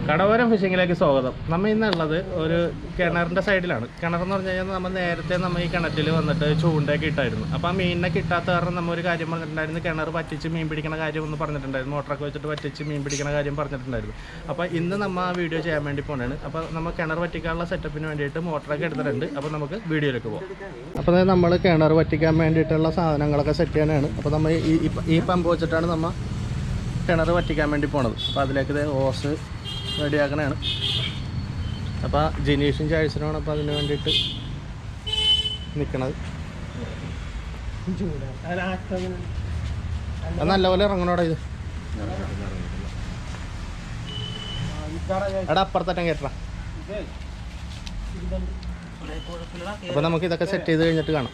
കടവരം ഫിഷിങ്ങിലേക്ക് സ്വാഗതം. നമ്മൾ ഇന്നുള്ളത് ഒരു കിണറിൻ്റെ സൈഡിലാണ്. കിണറെന്ന് പറഞ്ഞു കഴിഞ്ഞാൽ നമ്മൾ നേരത്തെ നമ്മൾ ഈ കിണറ്റിൽ വന്നിട്ട് ചൂണ്ടയൊക്കെ ഇട്ടായിരുന്നു. അപ്പോൾ ആ മീനിനെ കിട്ടാത്ത കാരണം നമ്മൾ ഒരു കാര്യം പറഞ്ഞിട്ടുണ്ടായിരുന്നു, കിണർ പറ്റിച്ച് മീൻ പിടിക്കുന്ന കാര്യം ഒന്ന് പറഞ്ഞിട്ടുണ്ടായിരുന്നു. മോട്ടറൊക്കെ വെച്ചിട്ട് പറ്റിച്ച് മീൻ പിടിക്കുന്ന കാര്യം പറഞ്ഞിട്ടുണ്ടായിരുന്നു. അപ്പോൾ ഇന്ന് നമ്മൾ ആ വീഡിയോ ചെയ്യാൻ വേണ്ടി പോകുന്നതാണ്. അപ്പോൾ നമ്മൾ കിണർ പറ്റിക്കാനുള്ള സെറ്റപ്പിന് വേണ്ടിയിട്ട് മോട്ടറൊക്കെ എടുത്തിട്ടുണ്ട്. അപ്പോൾ നമുക്ക് വീഡിയോയിലേക്ക് പോകാം. അപ്പോൾ നമ്മൾ കിണർ പറ്റിക്കാൻ വേണ്ടിയിട്ടുള്ള സാധനങ്ങളൊക്കെ സെറ്റ് ചെയ്യാനാണ്. അപ്പോൾ നമ്മൾ ഈ പമ്പ് വെച്ചിട്ടാണ് നമ്മൾ കിണർ പറ്റിക്കാൻ വേണ്ടി പോണത്. അപ്പോൾ അതിലേക്ക് ഓസ് റെഡിയാക്കണതാണ്. അപ്പോൾ ജിനീഷും ചാഴ്സനുമാണ് അപ്പോൾ അതിന് വേണ്ടിയിട്ട് നിൽക്കണത്. അത് നല്ലപോലെ ഇറങ്ങണോടാ ഇത്. അവിടെ അപ്പുറത്തറ്റം കേട്ടാ. അപ്പോൾ നമുക്ക് ഇതൊക്കെ സെറ്റ് ചെയ്ത് കഴിഞ്ഞിട്ട് കാണാം.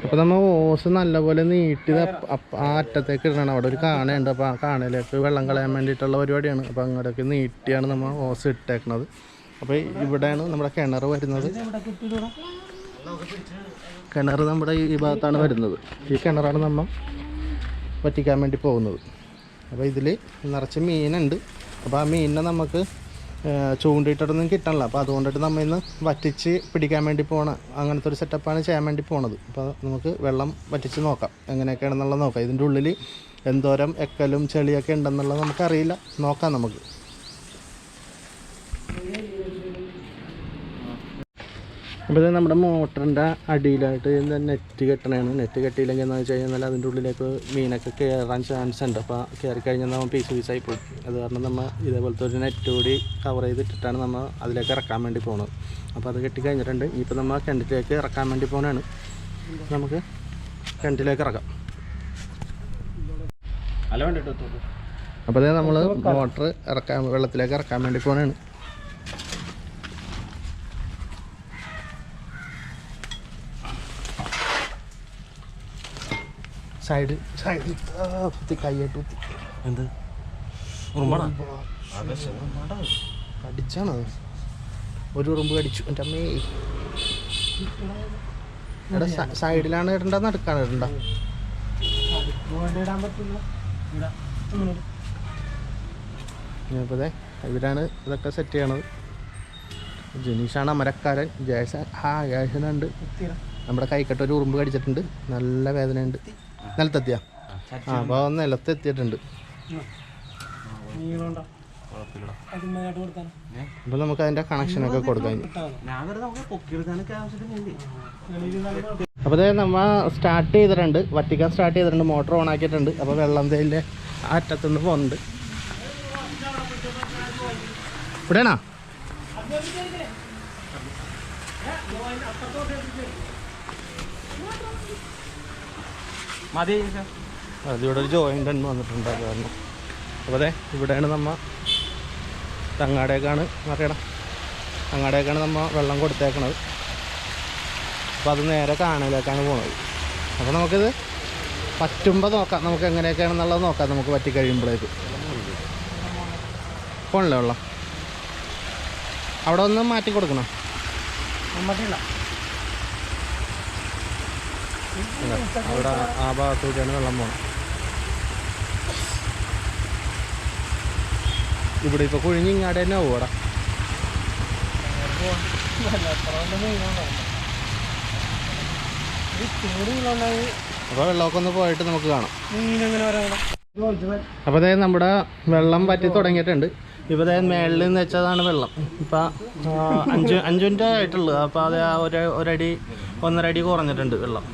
അപ്പോൾ നമ്മൾ ഓസ് നല്ലപോലെ നീട്ടി ആ അറ്റത്തേക്ക് ഇടണം. അവിടെ ഒരു കാണയുണ്ട്. അപ്പോൾ ആ കാണയിലേക്ക് വെള്ളം കളയാൻ വേണ്ടിയിട്ടുള്ള പരിപാടിയാണ്. അപ്പോൾ അങ്ങോട്ടേക്ക് നീട്ടിയാണ് നമ്മൾ ഓസ് ഇട്ടേക്കണത്. അപ്പോൾ ഇവിടെയാണ് നമ്മുടെ കിണർ വരുന്നത്. കിണർ നമ്മുടെ ഈ ഭാഗത്താണ് വരുന്നത്. ഈ കിണറാണ് നമ്മൾ വറ്റിക്കാൻ വേണ്ടി പോകുന്നത്. അപ്പോൾ ഇതിൽ നിറച്ച് മീനുണ്ട്. അപ്പോൾ ആ മീനിനെ നമുക്ക് ചൂണ്ടിയിട്ടൊന്നും കിട്ടണില്ല. അപ്പോൾ അതുകൊണ്ടിട്ട് നമ്മൾ ഇന്ന് വറ്റിച്ച് പിടിക്കാൻ വേണ്ടി അങ്ങനത്തെ ഒരു സെറ്റപ്പാണ് ചെയ്യാൻ വേണ്ടി പോണത്. അപ്പോൾ നമുക്ക് വെള്ളം വറ്റിച്ച് നോക്കാം, എങ്ങനെയൊക്കെയാണെന്നുള്ളത് നോക്കാം. ഇതിൻ്റെ ഉള്ളിൽ എന്തോരം എക്കലും ചെളിയൊക്കെ ഉണ്ടെന്നുള്ളത് നമുക്കറിയില്ല. നോക്കാം നമുക്ക്. അപ്പോൾ ഇത് നമ്മുടെ മോട്ടറിൻ്റെ അടിയിലായിട്ട് നെറ്റ് കെട്ടണതാണ്. നെറ്റ് കെട്ടിയില്ലെങ്കിൽ എന്ന് വെച്ച് കഴിഞ്ഞാൽ അതിൻ്റെ ഉള്ളിലേക്ക് മീനൊക്കെ കയറാൻ ചാൻസ് ഉണ്ട്. അപ്പോൾ കയറിക്കഴിഞ്ഞാൽ നമ്മൾ പീസായി പോകും. അത് കാരണം നമ്മൾ ഇതേപോലത്തെ ഒരു നെറ്റ് കൂടി കവർ ചെയ്തിട്ടിട്ടാണ് നമ്മൾ അതിലേക്ക് ഇറക്കാൻ വേണ്ടി പോകുന്നത്. അപ്പോൾ അത് കെട്ടിക്കഴിഞ്ഞിട്ടുണ്ട്. ഇപ്പോൾ നമ്മൾ കിണറ്റിലേക്ക് ഇറക്കാൻ വേണ്ടി പോകുന്നതാണ്. നമുക്ക് കിണറ്റിലേക്ക് ഇറക്കാം. അപ്പോൾ അത് നമ്മൾ മോട്ടർ വെള്ളത്തിലേക്ക് ഇറക്കാൻ വേണ്ടി പോകുന്നതാണ്. സൈഡ് കൈയായിട്ട് കുത്തി. എന്ത് കടിച്ചാണോ? ഒരു ഉറുമ്പ് കടിച്ചു. എൻ്റെ അമ്മേ. എടാ സൈഡിലാണ് ഇടണ്ട, നടുക്കാണ് ഇടണ്ട? അപ്പോൾ ഇവരാണ് ഇതൊക്കെ സെറ്റ് ചെയ്യണത്. ജനീഷാണ് അമരക്കാരൻ. ജയസനുണ്ട്. നമ്മുടെ കൈക്കട്ട് ഒരു ഉറുമ്പ് കടിച്ചിട്ടുണ്ട്. നല്ല വേദനയുണ്ട്. നിലത്തെത്തിയാ? അപ്പോൾ നിലത്തെത്തിയിട്ടുണ്ട്. അപ്പോൾ നമുക്ക് അതിൻ്റെ കണക്ഷനൊക്കെ കൊടുക്കാം. അപ്പോൾ അതായത് നമ്മൾ സ്റ്റാർട്ട് ചെയ്തിട്ടുണ്ട്, വറ്റിക്കാൻ സ്റ്റാർട്ട് ചെയ്തിട്ടുണ്ട്. മോട്ടർ ഓൺ ആക്കിയിട്ടുണ്ട്. അപ്പോൾ വെള്ളം തേയിലെ ആ അറ്റത്തുനിന്ന് പോകുന്നുണ്ട്. ഇവിടെയാണോ? അതിവിടെ ഒരു ജോയിൻ്റ് തന്നെ വന്നിട്ടുണ്ട്. അത് കാരണം അപ്പോൾ അതെ ഇവിടെയാണ് നമ്മൾ തങ്ങാടേക്കാണ് അറിയണം. തങ്ങാടേക്കാണ് നമ്മൾ വെള്ളം കൊടുത്തേക്കണത്. അപ്പോൾ അത് നേരെ കാണയിലേക്കാണ് പോണത്. അപ്പോൾ നമുക്കിത് പറ്റുമ്പോൾ നോക്കാം, നമുക്ക് എങ്ങനെയൊക്കെയാണെന്നുള്ളത് നോക്കാം. നമുക്ക് പറ്റി കഴിയുമ്പോഴേക്ക് പോണല്ലേ വെള്ളം. അവിടെ ഒന്ന് മാറ്റി കൊടുക്കണം. അവിടെ ആ ഭാഗത്തൂടെയാണ് വെള്ളം പോകണം. ഇവിടെ ഇപ്പോൾ കുഴിഞ്ഞ് ഇങ്ങാടെ തന്നെ പോകൂടാ. അപ്പോൾ വെള്ളമൊക്കെ ഒന്ന് പോയിട്ട് നമുക്ക് കാണാം. അപ്പോൾ അതായത് നമ്മുടെ വെള്ളം പറ്റി തുടങ്ങിയിട്ടുണ്ട്. ഇപ്പോൾ അതായത് മേളിൽ നിന്ന് വെച്ചതാണ് വെള്ളം. ഇപ്പം 5 മിനിറ്റ് ആയിട്ടുള്ളൂ. അപ്പോൾ അത് ഒരടി 1.5 അടി കുറഞ്ഞിട്ടുണ്ട് വെള്ളം.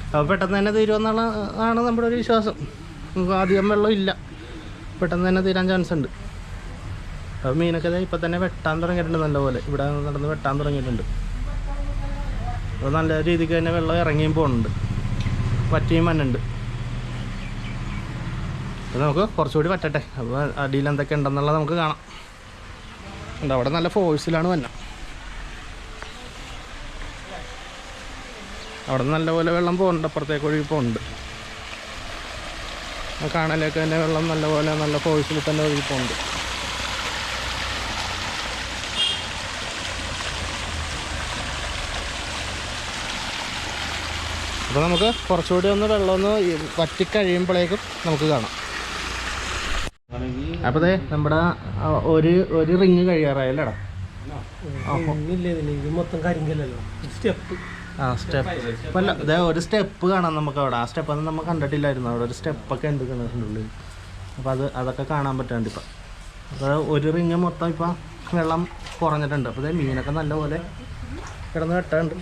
അപ്പോൾ പെട്ടെന്ന് തന്നെ തീരുമെന്നുള്ളതാണ് നമ്മുടെ ഒരു വിശ്വാസം. അധികം വെള്ളം ഇല്ല, പെട്ടെന്ന് തന്നെ തീരാൻ ചാൻസ് ഉണ്ട്. അപ്പോൾ മീനൊക്കെ ഇപ്പം തന്നെ വെട്ടാൻ തുടങ്ങിയിട്ടുണ്ട്. നല്ലപോലെ ഇവിടെ നടന്ന് വെട്ടാൻ തുടങ്ങിയിട്ടുണ്ട്. അപ്പോൾ നല്ല രീതിക്ക് തന്നെ വെള്ളം ഇറങ്ങിയും പോകുന്നുണ്ട്, വറ്റിയും മണ്ണുണ്ട്. അപ്പോൾ നമുക്ക് കുറച്ചുകൂടി പറ്റട്ടെ. അപ്പോൾ അടിയിൽ എന്തൊക്കെ ഉണ്ടെന്നുള്ളത് നമുക്ക് കാണാം. ഉണ്ട് അവിടെ നല്ല ഫോഴ്സിലാണ് വന്നത്. അവിടെ നല്ലപോലെ വെള്ളം പോകുന്നുണ്ട്, അപ്പുറത്തേക്ക് ഒഴുകി പോകുന്നുണ്ട്. ആ കാണലേക്ക് തന്നെ വെള്ളം നല്ലപോലെ നല്ല ഫോഴ്സിൽ തന്നെ ഒഴുകി പോകുന്നുണ്ട്. അപ്പോൾ നമുക്ക് കുറച്ചുകൂടി ഒന്ന് വെള്ളമൊന്ന് വറ്റിക്കഴിയുമ്പോഴേക്കും നമുക്ക് കാണാം. അപ്പോൾ അതെ നമ്മുടെ ഒരു റിങ് കഴിയാറായല്ലേടാ. മൊത്തം കരിങ്കല്ലോ സ്റ്റെപ്പ്. സ്റ്റെപ്പ് അല്ല, അതെ ഒരു സ്റ്റെപ്പ് കാണാം നമുക്ക് അവിടെ. ആ സ്റ്റെപ്പൊന്നും നമ്മൾ കണ്ടിട്ടില്ലായിരുന്നു. അവിടെ ഒരു സ്റ്റെപ്പൊക്കെ ഉണ്ട് കിണറിനുള്ളിൽ. അപ്പോൾ അതൊക്കെ കാണാൻ പറ്റാണ്ട് ഇപ്പം. അപ്പോൾ ഒരു റിങ് മൊത്തം ഇപ്പം വെള്ളം കുറഞ്ഞിട്ടുണ്ട്. അപ്പോൾ ഇതേ മീനൊക്കെ നല്ലപോലെ കിടന്ന് വെട്ടാണ്ട്,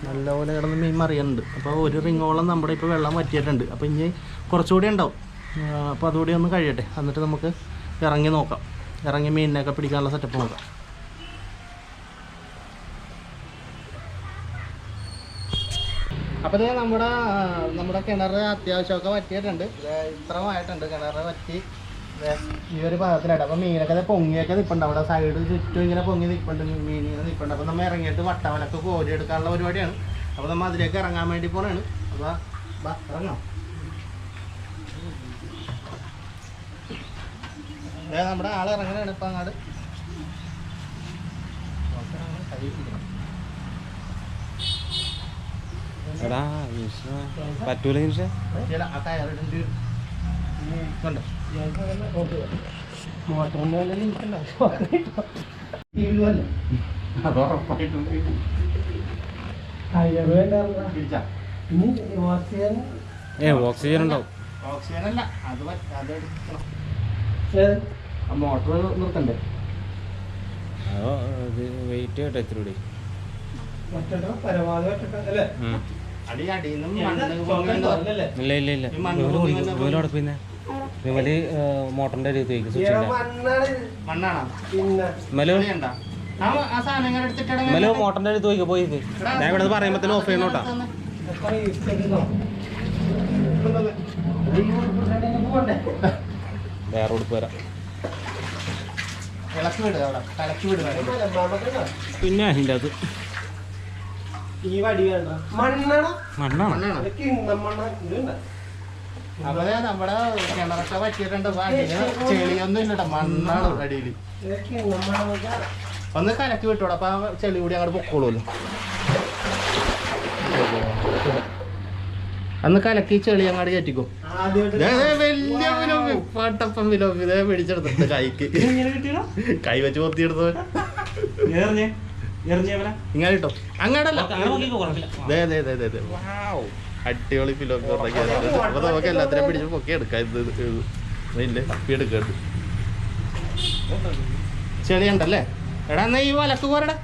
നല്ലപോലെ കിടന്ന് മീൻ മറിയുന്നുണ്ട്. അപ്പോൾ ഒരു റിങ്ങോളം നമ്മുടെ ഇപ്പോൾ വെള്ളം വറ്റിയിട്ടുണ്ട്. അപ്പോൾ ഇനി കുറച്ചുകൂടി ഉണ്ടാവും. അപ്പോൾ അതുകൂടി ഒന്ന് കഴിയട്ടെ, എന്നിട്ട് നമുക്ക് ഇറങ്ങി നോക്കാം. ഇറങ്ങി മീനിനൊക്കെ പിടിക്കാനുള്ള സെറ്റപ്പ് നോക്കാം. അപ്പോൾ ഇത് നമ്മുടെ കിണർ അത്യാവശ്യമൊക്കെ വറ്റിയിട്ടുണ്ട്. ഇത്രമായിട്ടുണ്ട് കിണർ വറ്റി. ഈ ഒരു ഭാഗത്തിലായിട്ട് അപ്പോൾ മീനൊക്കെ പൊങ്ങിയൊക്കെ നിൽപ്പുണ്ട്. അവിടെ സൈഡ് ചുറ്റും ഇങ്ങനെ പൊങ്ങി നിൽപ്പുണ്ട്, മീൻ ഇങ്ങനെ നിൽപ്പുണ്ട്. അപ്പോൾ നമ്മൾ ഇറങ്ങിയിട്ട് വട്ടവലൊക്കെ കോരി എടുക്കാനുള്ള പരിപാടിയാണ്. അപ്പോൾ നമ്മൾ അതിലേക്ക് ഇറങ്ങാൻ വേണ്ടി പോകണാണ്. അപ്പോൾ ഇറങ്ങാം. നമ്മുടെ ആൾ ഇറങ്ങണാണ് ഇപ്പം അങ്ങോട്ട്. പറ്റൂല ആ കയറിട്ടുണ്ട്. ഓക്സിജൻ ഉണ്ടാവും. ഓക്സിജൻ അല്ല, മോട്ടർ നിർത്തണ്ടേ? വെയിറ്റ് കേട്ടോ എത്ര കൂടി ഇല്ല ഇല്ല ഇല്ല. ഇവലോടെ പിന്നെ ഇവല് മോട്ടറിന്റെ അരി മോട്ടറിന്റെ അരി തൂക്കി പോയി. ഞാൻ ഇവിടെ പറയുമ്പോ ഓഫ് ചെയ്യണോട്ടാ. വേറെ ഉടുപ്പ് വരാം. പിന്നെ അതിൻ്റെ അത് ഈ വടി വേണ്ട, മണ്ണാണ്. അവിടെ നമ്മുടെ കിണറൊക്കെ പറ്റിയിട്ടുണ്ട്. ചെളിയൊന്നും ഇല്ലട്ടോ, മണ്ണാണ് അടിയിൽ. ഒന്ന് കലക്കി വിട്ടോളൂ, അപ്പൊ ആ ചെളി കൂടി അങ്ങോട്ട് പൊക്കോളൂല്ലോ. അന്ന് കലക്കി ചെളി അങ്ങോട്ട് കയറ്റിക്കോ. വലിയ വിലോപി, പാട്ടപ്പം വിലോപി. ഇതേ പിടിച്ചെടുത്തിട്ട് കൈക്ക് കൈ വെച്ച് പൊത്തിയെടുത്തോ. ഇങ്ങനെ കിട്ടോ അങ്ങോട്ടല്ല. അടിപൊളി ഫിലോപ്പി ഉണ്ടാക്കിയത്. അപ്പൊ നമുക്ക് എല്ലാത്തിനും പിടിച്ച് പൊക്കി എടുക്കാം. ഇത് തപ്പിയെടുക്കണ്ട്. ചെളി ഉണ്ടല്ലേ? എടാ എന്നാ ഈ വലക്ക് കോരടാ.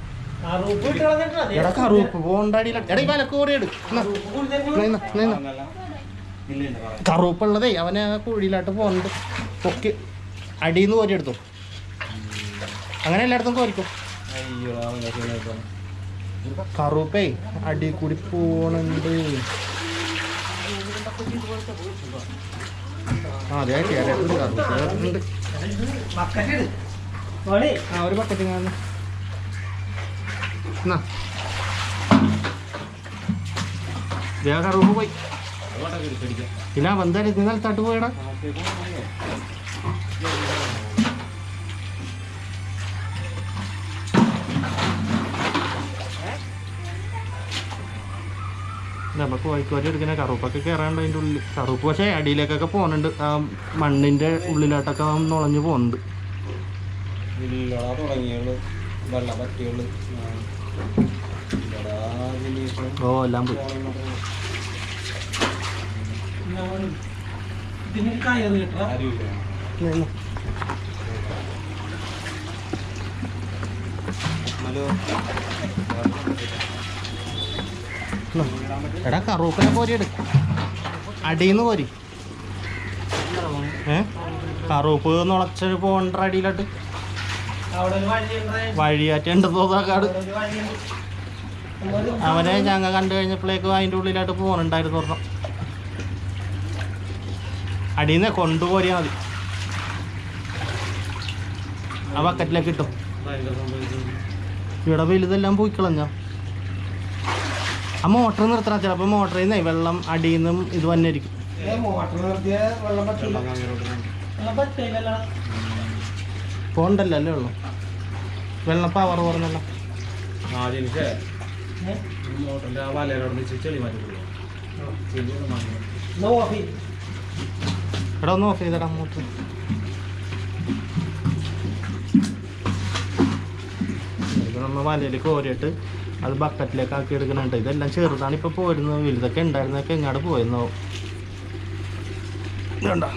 എടാ കറുപ്പ് പോണ്ടടിയില. എടാ ഈ വലക്ക് കോരി എടുക്കും. കറുപ്പുള്ളതേ അവന് കുഴിയിലായിട്ട് പോകുന്നുണ്ട്. പൊക്കി അടിയിൽ നിന്ന് കോരി എടുത്തു. അങ്ങനെ എല്ലായിടത്തും കോരിക്കും. കറുപ്പേ അടി കൂടി പോണുണ്ട്. അതെ കേരളത്തിൽ കറുപ്പുണ്ട്. ഒരു ബക്കറ്റ് കാണുന്നു. കറുപ്പ് പോയി. ഇല്ല വന്നാലും ഇത് നിലത്താട്ട് പോയടാ. നമുക്ക് കോഴിക്കോട് എടുക്കുന്ന കറുപ്പൊക്കെ കയറാണ്ട് അതിൻ്റെ ഉള്ളിൽ. കറുപ്പ് പക്ഷേ അടിയിലേക്കൊക്കെ പോകുന്നുണ്ട്. ആ മണ്ണിൻ്റെ ഉള്ളിലോട്ടൊക്കെ നുളഞ്ഞു പോകുന്നുണ്ട്. ഓ എല്ലാം പോയി. എടാ കറുപ്പിനെ കോരി എടുക്കും. അടിയിന്ന് കോരി. കറുപ്പ് നുളച്ച് പോകണ്ട അടിയിലോട്ട്. വഴിയാറ്റുണ്ട് തോന്നാക്കാട്. അവനെ ഞങ്ങൾ കണ്ടു കഴിഞ്ഞപ്പോഴേക്കും അതിൻ്റെ ഉള്ളിലായിട്ട് പോകുന്നുണ്ടായിരുന്നു. ഒരെണ്ണം അടിയിൽ നിന്ന് കൊണ്ടുപോരിയാൽ മതി. ആ ബക്കറ്റിലേക്ക് കിട്ടും. ഇവിടെ വലുതെല്ലാം പോയി കളഞ്ഞോ. ആ മോട്ടർ നിർത്തണം. ചിലപ്പോൾ മോട്ടറിൽ നിന്നേ വെള്ളം അടിയിൽ നിന്നും ഇത് തന്നെ ആയിരിക്കും. പോണ്ടല്ലോ അല്ലേ ഉള്ളു. വെള്ളം പവർ കുറഞ്ഞല്ലോ. എടാ ഒന്ന് ഓഫ് ചെയ്തടാ മോട്ടർ. നമ്മൾ വലയിൽ കോരിയിട്ട് അത് ബക്കറ്റിലേക്ക് ആക്കി എടുക്കുന്നുണ്ട്. ഇതെല്ലാം ചെറുതാണ് ഇപ്പോൾ പോരുന്നത്. വലുതൊക്കെ ഉണ്ടായിരുന്നതൊക്കെ എങ്ങോട്ട് പോയെന്നോ. ഇതുണ്ടോ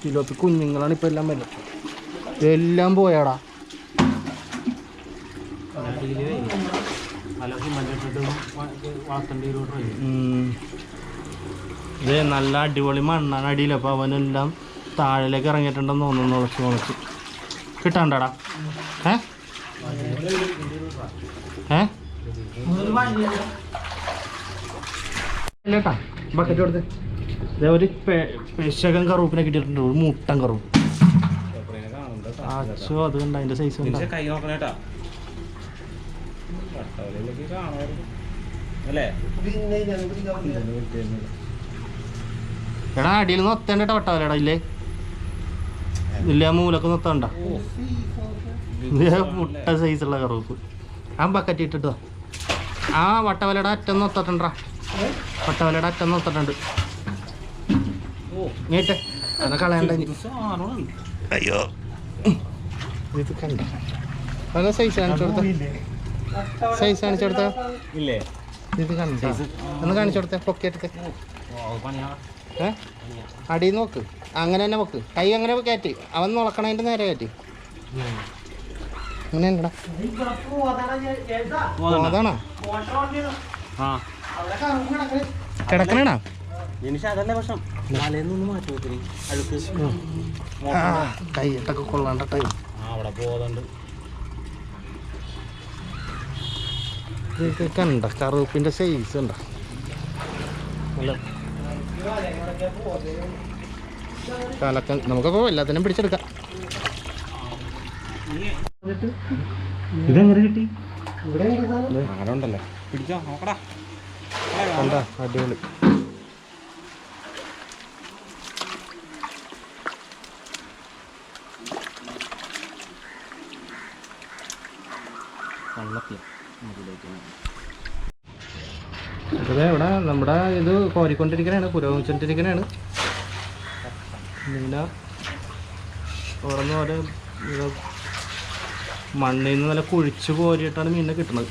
കിലോപ്പി കുഞ്ഞുങ്ങളാണ് ഇപ്പം എല്ലാം വരുന്നത്. എല്ലാം പോയാടാ. ഇത് നല്ല അടിപൊളി മണ്ണാണ് അടിയിൽ. അപ്പോൾ അവനെല്ലാം താഴേക്ക് ഇറങ്ങിയിട്ടുണ്ടെന്ന് തോന്നുന്നു. മുളച്ച് കിട്ടാണ്ടാടാ. ഇല്ലേട്ടാ ബക്കറ്റ് കൊടുത്ത്. ഇതേ ഒരു പെശകൻ കറുപ്പിനെ കിട്ടിയിട്ടുണ്ട്. ഒരു മുട്ടൻ കറുപ്പ്. അച്ഛോ അത് കണ്ട അതിൻ്റെ സൈസ് കൈ നോക്കണേട്ടാ. എടാ അടിയിൽ നൊത്തേണ്ട വട്ടവലടാ. ഇല്ലേ ഇല്ല മൂലൊക്കെ നൊത്തണ്ട. മുട്ട സൈസുള്ള കറുപ്പ്. ആ ബക്കറ്റ് ഇട്ടിട്ടോ. ആ വട്ടവലയുടെ അറ്റം നൊത്തട്ടുണ്ടാ. വട്ടവലയുടെ അറ്റം നൊത്തട്ടുണ്ട്. നീട്ടെ അത് കളയണ്ട. അയ്യോ ഇത് കണ്ട അതെ സൈസ് കാണിച്ചു കൊടുത്ത. സൈസ് കാണിച്ചു കൊടുത്ത. ഇല്ലേ ഇത് കണ്ട ഒന്ന് കാണിച്ചു കൊടുത്തേ. പൊക്കിയെടുത്ത് അടിയിൽ നോക്ക്. അങ്ങനെ തന്നെ നോക്ക്. കൈ അങ്ങനെ കയറ്റി. അവൻ നോക്കണതിൻ്റെ നേരെ കയറ്റി. അങ്ങനെ ഉണ്ടടാ. അതാണോ കിടക്കണേടാ. അതല്ലേ പ്രശ്നം. മലയെന്നൊന്ന് മാറ്റി വെക്കണേ. അഴുക്ക് കൈയിട്ടൊക്കെ കൊള്ളാണ്ട ടൈം അവിടെ പോകുന്നുണ്ട്. ഇത് കണ്ട കറുപ്പിൻ്റെ സൈസ് ഉണ്ടോ. നല്ല കലക്കം. നമുക്കപ്പോൾ എല്ലാത്തിനും പിടിച്ചെടുക്കാം. ഇതെങ്ങനെ കിട്ടി? അങ്ങനെ ഉണ്ടല്ലേ. പിടിച്ചോ നോക്കടാ. കണ്ട അടിപൊളി. അതെ ഇവിടെ നമ്മുടെ ഇത് കോരിക്കൊണ്ടിരിക്കണതാണ്. പുരോഗമിച്ചോണ്ടിരിക്കണതാണ്. പിന്നെ ഓരോന്ന് ഓരോ മണ്ണിൽ നിന്ന് നല്ല കുഴിച്ച് കോരിയിട്ടാണ് മീനിനെ കിട്ടുന്നത്.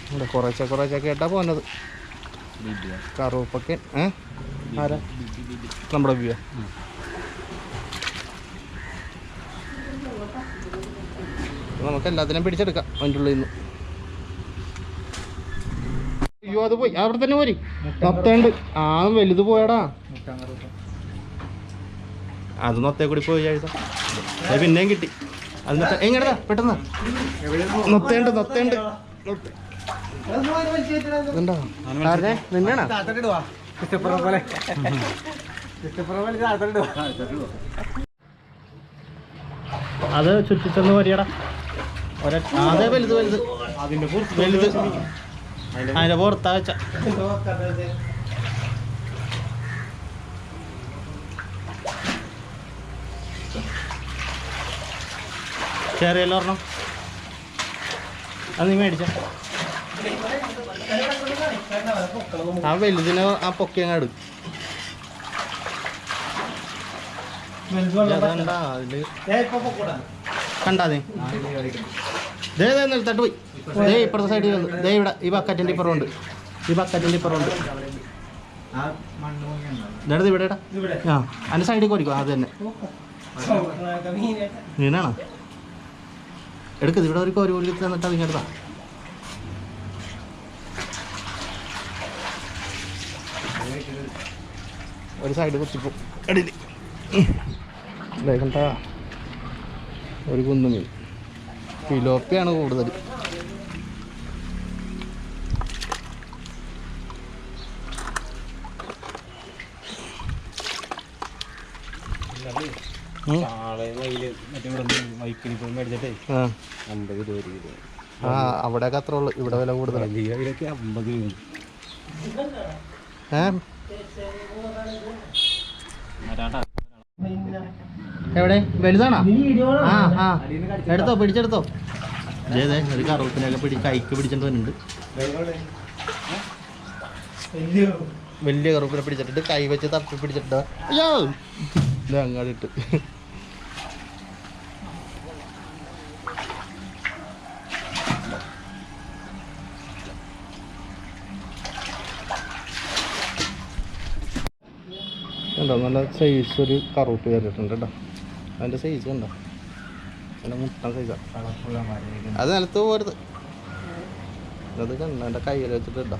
ഇവിടെ കുറച്ചൊക്കെ ആയിട്ടാണ് പോകുന്നത്. കറുപ്പൊക്കെ ആരാ നമ്മുടെ വ്യൂ. നമുക്ക് എല്ലാത്തിനും പിടിച്ചെടുക്കാം അതിൻ്റെ ഉള്ളിൽ നിന്ന്. അയ്യോ അത് പോയി. അവിടെ തന്നെ പോരി. നൊത്തേണ്ട്. ആ വലുത് പോയടാ. അത് നൊത്തേ കൂടി പോയി ആഴ്ച. അത് പിന്നെയും കിട്ടി. അത് എങ്ങനെടാ പെട്ടെന്ന് നൊത്തേണ്ട്. ഇതുണ്ടോ ആരുടെ നിന്നാണോ? അത് ചുറ്റിച്ചെന്ന് വരികടാ. അതേ വലുത് അതിന്റെ പുറത്താ വെച്ച. ചെറിയല്ലോ ഒരെണ്ണം. അത് നീ മേടിച്ച ആ വലുതിനെ ആ പൊക്കിയങ്ങ് എടുക്കും. കണ്ടാ നീ ദേ നിലത്തോട്ട് പോയി. ദേ ഇപ്പുറത്തെ സൈഡിൽ വന്നു. ദേ ഇവിടെ ഈ ബക്കറ്റിൻ്റെ ഇപ്പുറമുണ്ട്. ഇതെടുത്ത് ഇവിടെ ആ അതിൻ്റെ സൈഡിൽ കോരിക്കോ. അത് തന്നെ മീനാണോ? എടുക്കത് ഇവിടെ ഒരു കോരി തന്നിട്ട് അതിങ്ങെടുത്താ. ഒരു സൈഡ് കുത്തിപ്പോ അടിയിൽ കണ്ട ഒരു കുന്നുമീൻ. ഫിലോപ്പിയാണ് കൂടുതൽ. അവിടെയൊക്കെ അത്ര ഉള്ളു. ഇവിടെ വില കൂടുതലാണ്. എവിടെ വലുതാണോ? വീഡിയോ ആ ആ എടുത്തോ, പിടിച്ചെടുത്തോ. അതെ ഒരു കറുപ്പിനൊക്കെ കൈക്ക് പിടിച്ചിട്ട് വരുന്നുണ്ട്. വലിയ കറുപ്പിനെ പിടിച്ചിട്ട് കൈ വെച്ച് തപ്പി പിടിച്ചിട്ട് അയ്യോ ഇത് അങ്ങാടിട്ട്. കണ്ടോ നല്ല സൈസ് ഒരു കറുപ്പ് കയറിയിട്ടുണ്ട് കേട്ടോ. അതിൻ്റെ സൈസ് കണ്ടോ, അതിൻ്റെ മുട്ട സൈസാണ്. അത് നിലത്ത് പോരുത്, അത് കണ്ടോ എൻ്റെ കയ്യിൽ വെച്ചിട്ട് കേട്ടോ.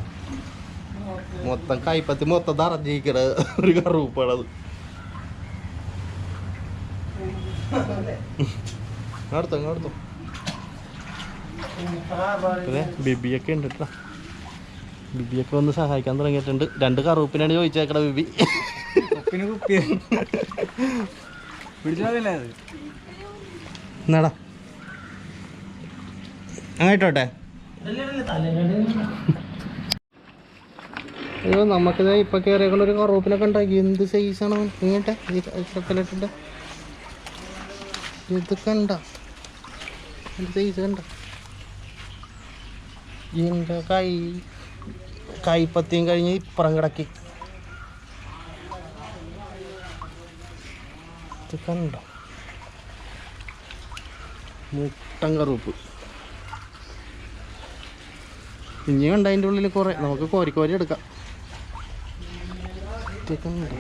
മൊത്തം കൈപ്പത്തി മൊത്തം നിറഞ്ഞിരിക്കണ ഒരു കറുപ്പാണത്. അടുത്തോ അടുത്തോ. അതെ ബിബിയൊക്കെ ഉണ്ട് കേട്ടോ. ബിബിയൊക്കെ വന്ന് സഹായിക്കാൻ തുടങ്ങിയിട്ടുണ്ട്. 2 കറുപ്പിനാണ് ചോദിച്ചേക്കണ ബിബി. എന്നാടാ അങ്ങോട്ടോട്ടെ. അയ്യോ നമുക്കിത് ഇപ്പം കയറിയേക്കണ ഒരു കറുപ്പിനൊക്കെ ഉണ്ടാക്കി. എന്ത് സൈസാണ് ഇങ്ങോട്ടെ ഈ ചക്കലിട്ടുണ്ട്. ഇത് കണ്ട എന്ത് സൈസ് കണ്ട. എൻ്റെ കൈപ്പത്തിയും കഴിഞ്ഞ് ഇപ്പുറം കിടക്കി. ഇത് കണ്ടോ മുട്ടൻ കറുപ്പ്. ഇനിയും ഉണ്ട് അതിൻ്റെ ഉള്ളിൽ കുറേ, നമുക്ക് കോരി കോരി എടുക്കാം. ഇത് കണ്ടോ